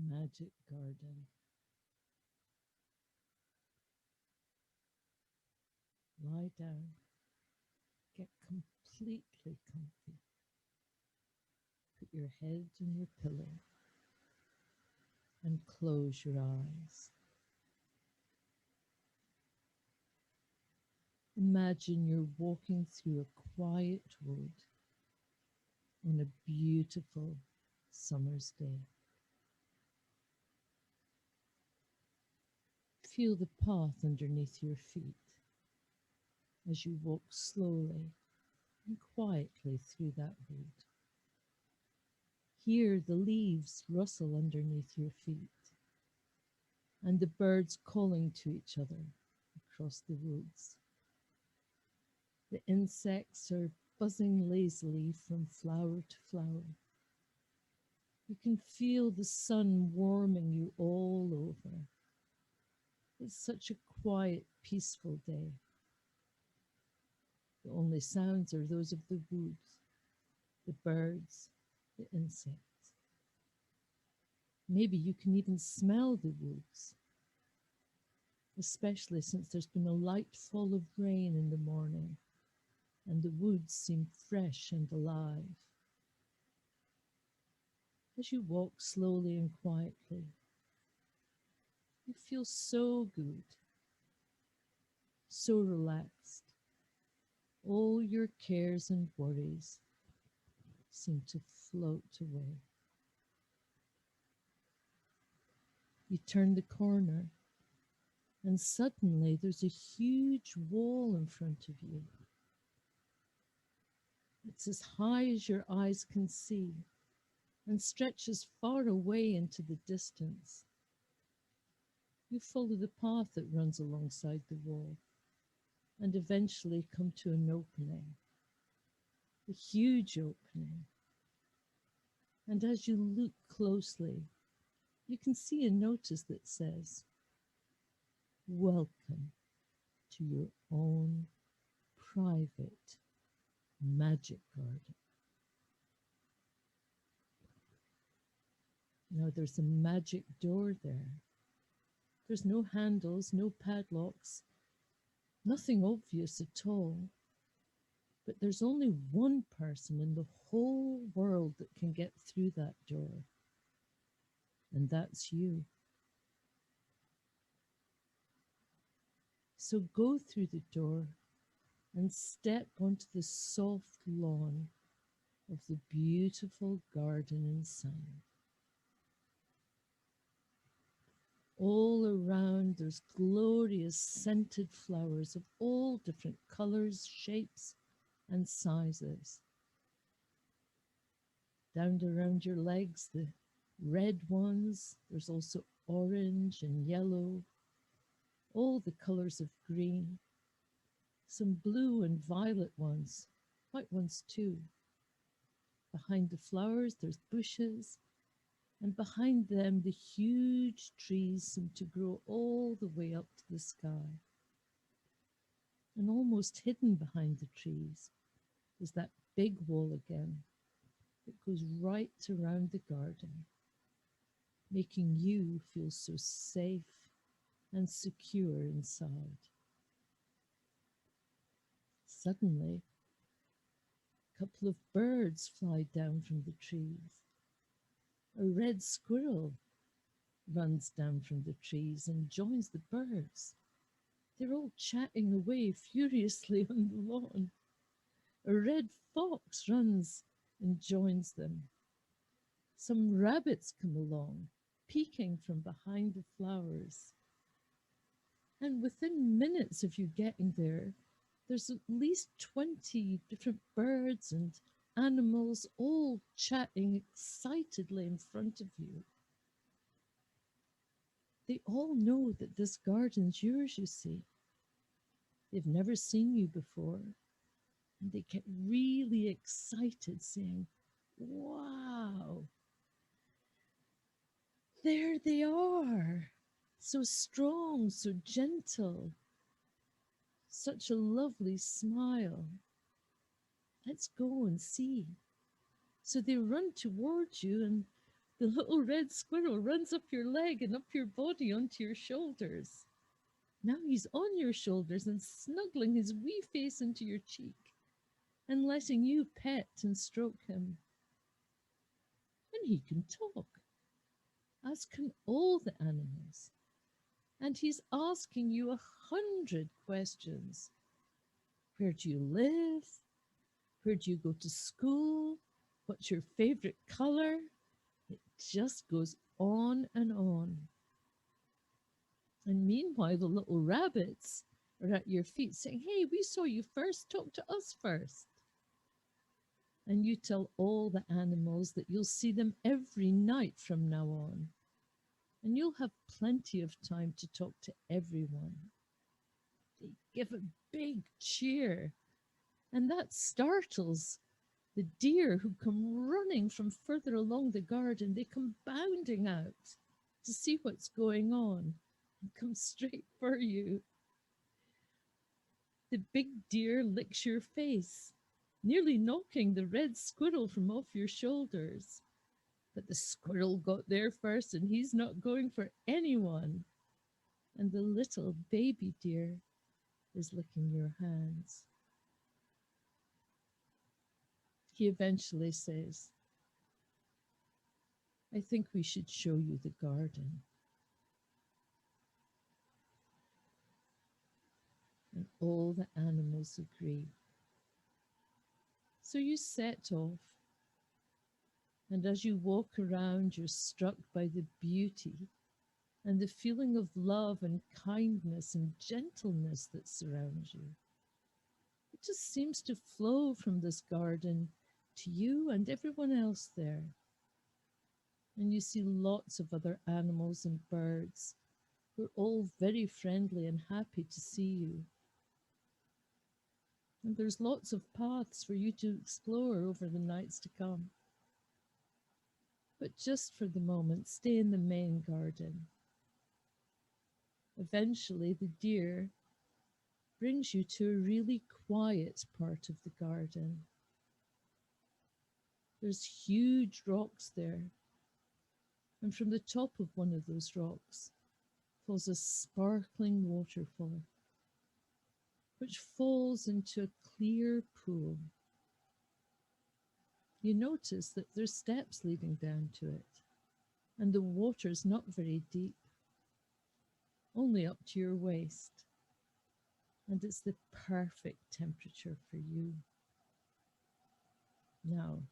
magic garden. Lie down, get completely comfy. Put your head on your pillow and close your eyes. Imagine you're walking through a quiet wood on a beautiful summer's day. Feel the path underneath your feet as you walk slowly and quietly through that wood. Hear the leaves rustle underneath your feet and the birds calling to each other across the woods. The insects are buzzing lazily from flower to flower. You can feel the sun warming you all over. It's such a quiet, peaceful day. The only sounds are those of the woods, the birds, the insects. Maybe you can even smell the woods, especially since there's been a light fall of rain in the morning and the woods seem fresh and alive. As you walk slowly and quietly, you feel so good, so relaxed. All your cares and worries seem to float away. You turn the corner, and suddenly there's a huge wall in front of you. It's as high as your eyes can see and stretches far away into the distance. You follow the path that runs alongside the wall and eventually come to an opening, a huge opening. And as you look closely, you can see a notice that says, "Welcome to your own private magic garden." Now there's a magic door there. There's no handles, no padlocks, nothing obvious at all. But there's only one person in the whole world that can get through that door, and that's you. So go through the door and step onto the soft lawn of the beautiful garden inside. All around, there's glorious scented flowers of all different colors, shapes, and sizes. Down around your legs, the red ones, there's also orange and yellow, all the colors of green, some blue and violet ones, white ones too. Behind the flowers, there's bushes, and behind them, the huge trees seem to grow all the way up to the sky. And almost hidden behind the trees is that big wall again that goes right around the garden, making you feel so safe and secure inside. Suddenly, a couple of birds fly down from the trees. A red squirrel runs down from the trees and joins the birds. They're all chatting away furiously on the lawn. A red fox runs and joins them. Some rabbits come along, peeking from behind the flowers. And within minutes of you getting there, there's at least 20 different birds and animals all chatting excitedly in front of you. They all know that this garden's yours, you see. They've never seen you before, and they get really excited, saying, "Wow, there they are! So strong, so gentle, such a lovely smile. Let's go and see." So they run towards you, and The little red squirrel runs up your leg and up your body onto your shoulders. Now he's on your shoulders and snuggling his wee face into your cheek and letting you pet and stroke him. And he can talk, as can all the animals. And he's asking you 100 questions. Where do you live? Where do you go to school? What's your favorite color? It just goes on and on. And meanwhile, the little rabbits are at your feet saying, "Hey, we saw you first. Talk to us first." And you tell all the animals that you'll see them every night from now on. And you'll have plenty of time to talk to everyone. They give a big cheer, and that startles the deer who come running from further along the garden. They come bounding out to see what's going on and come straight for you. The big deer licks your face, nearly knocking the red squirrel from off your shoulders. But the squirrel got there first and he's not going for anyone. And the little baby deer is licking your hands. He eventually says, "I think we should show you the garden." And all the animals agree. So you set off, and as you walk around, you're struck by the beauty and the feeling of love and kindness and gentleness that surrounds you. It just seems to flow from this garden to you and everyone else there. And you see lots of other animals and birds who are all very friendly and happy to see you. And there's lots of paths for you to explore over the nights to come. But just for the moment, stay in the main garden. Eventually, the deer brings you to a really quiet part of the garden. There's huge rocks there, and from the top of one of those rocks falls a sparkling waterfall, which falls into a clear pool. You notice that there's steps leading down to it, and the water's not very deep, only up to your waist, and it's the perfect temperature for you. Now,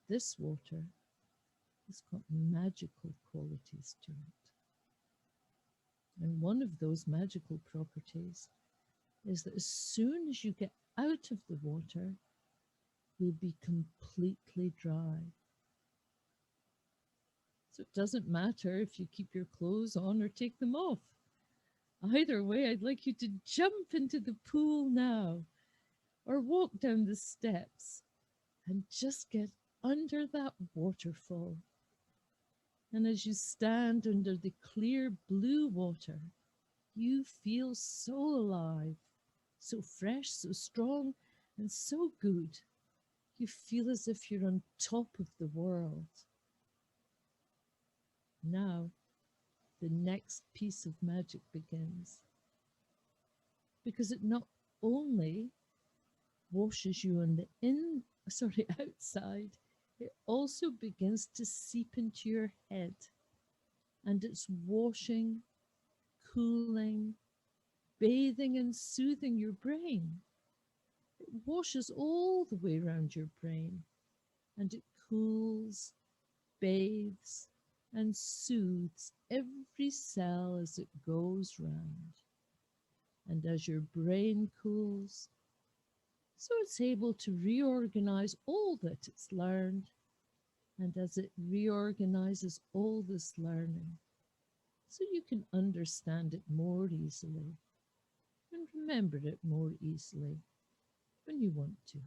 this water has got magical qualities to it. And one of those magical properties is that as soon as you get out of the water, you'll be completely dry. So it doesn't matter if you keep your clothes on or take them off. Either way, I'd like you to jump into the pool now or walk down the steps and just get under that waterfall. And as you stand under the clear blue water, you feel so alive, so fresh, so strong, and so good. You feel as if you're on top of the world. Now, the next piece of magic begins, because it not only washes you on the outside, it also begins to seep into your head, and it's washing, cooling, bathing and soothing your brain. It washes all the way around your brain, and it cools, bathes, and soothes every cell as it goes round. And as your brain cools, so it's able to reorganize all that it's learned, and as it reorganizes all this learning, so you can understand it more easily and remember it more easily when you want to.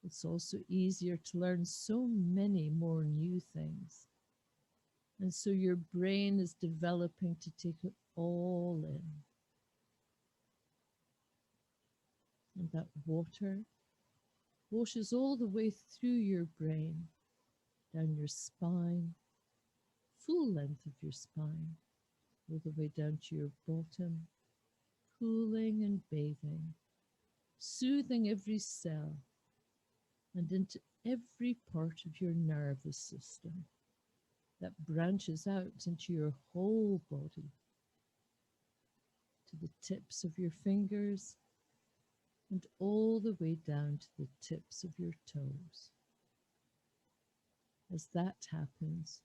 It's also easier to learn so many more new things. And so your brain is developing to take it all in. And that water washes all the way through your brain, down your spine, full length of your spine, all the way down to your bottom, cooling and bathing, soothing every cell and into every part of your nervous system that branches out into your whole body, to the tips of your fingers and all the way down to the tips of your toes. As that happens,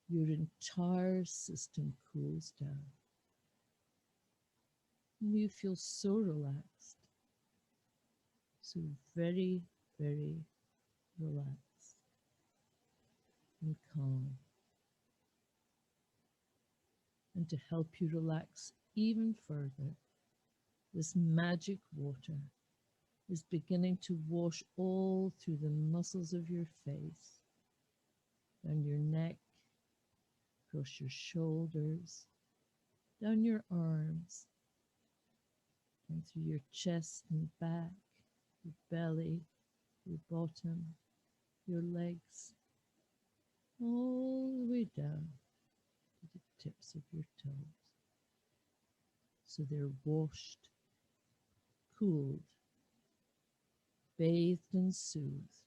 your entire system cools down and you feel so relaxed, so very, very relaxed and calm. And to help you relax even further, this magic water is beginning to wash all through the muscles of your face, down your neck, across your shoulders, down your arms, and through your chest and back, your belly, your bottom, your legs, all the way down to the tips of your toes. So they're washed, cooled, bathed and soothed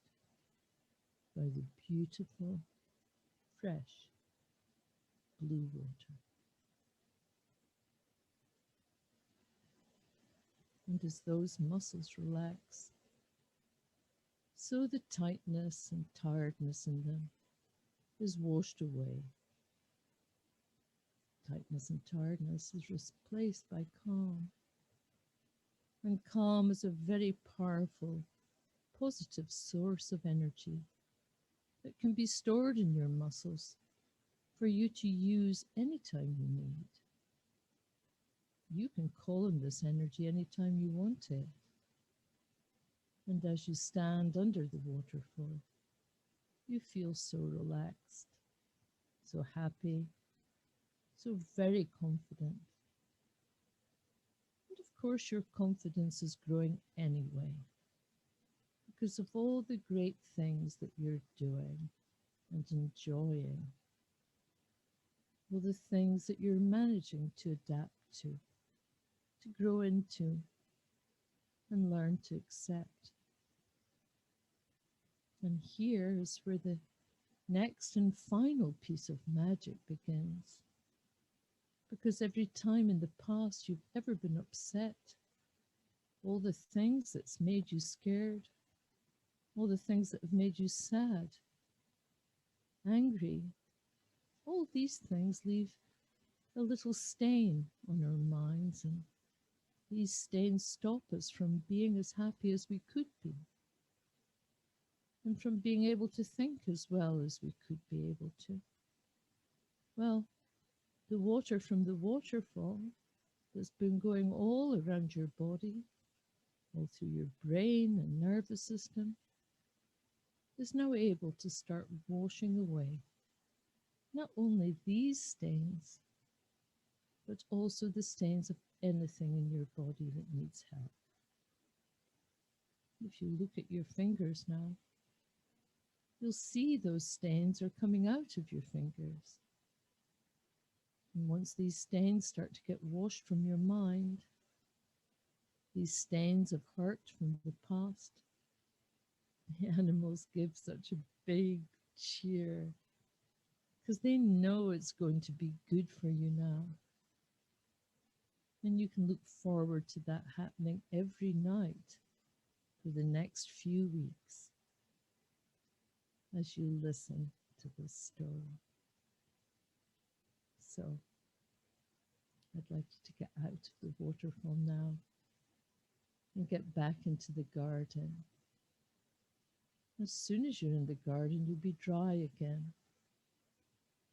by the beautiful, fresh blue water. And as those muscles relax, so the tightness and tiredness in them is washed away. Tightness and tiredness is replaced by calm. And calm is a very powerful, positive source of energy that can be stored in your muscles for you to use anytime you need. You can call on this energy anytime you want it. And as you stand under the waterfall, you feel so relaxed, so happy, so very confident. And of course, your confidence is growing anyway, because of all the great things that you're doing and enjoying, all the things that you're managing to adapt to grow into and learn to accept. And here is where the next and final piece of magic begins. Because every time in the past you've ever been upset, all the things that's made you scared, all the things that have made you sad, angry, all these things leave a little stain on our minds, and these stains stop us from being as happy as we could be, and from being able to think as well as we could be able to. Well, the water from the waterfall that's been going all around your body, all through your brain and nervous system, is now able to start washing away not only these stains, but also the stains of anything in your body that needs help. If you look at your fingers now, you'll see those stains are coming out of your fingers. And once these stains start to get washed from your mind, these stains of hurt from the past, the animals give such a big cheer because they know it's going to be good for you now. And you can look forward to that happening every night for the next few weeks as you listen to this story. So I'd like you to get out of the waterfall now and get back into the garden. As soon as you're in the garden, you'll be dry again.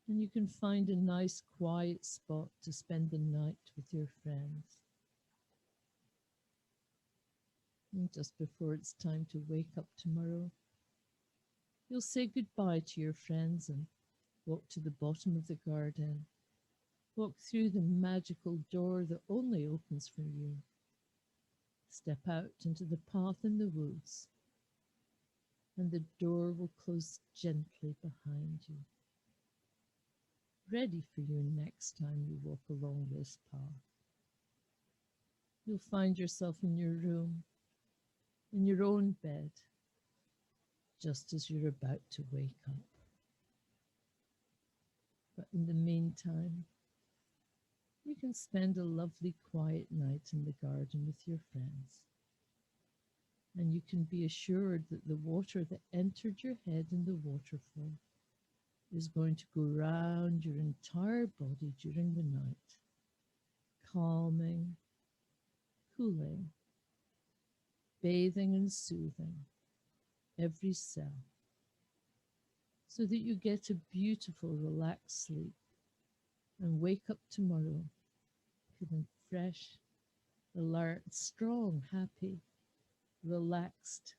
And you can find a nice quiet spot to spend the night with your friends. And just before it's time to wake up tomorrow, you'll say goodbye to your friends and walk to the bottom of the garden. Walk through the magical door that only opens for you. Step out into the path in the woods. and the door will close gently behind you, ready for you next time you walk along this path. You'll find yourself in your room, in your own bed, just as you're about to wake up. But in the meantime, you can spend a lovely quiet night in the garden with your friends. And you can be assured that the water that entered your head in the waterfall is going to go round your entire body during the night, calming, cooling, bathing and soothing every cell, so that you get a beautiful, relaxed sleep and wake up tomorrow feeling fresh, alert, strong, happy, relaxed,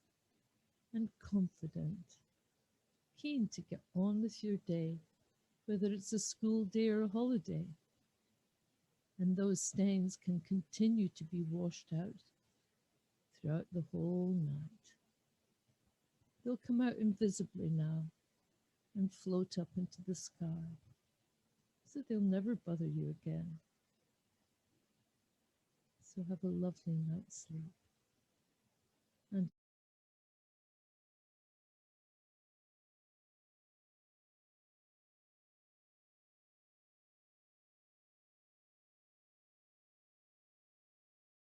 and confident, keen to get on with your day, whether it's a school day or a holiday. And those stains can continue to be washed out throughout the whole night. They'll come out invisibly now and float up into the sky, so they'll never bother you again. So have a lovely night's sleep.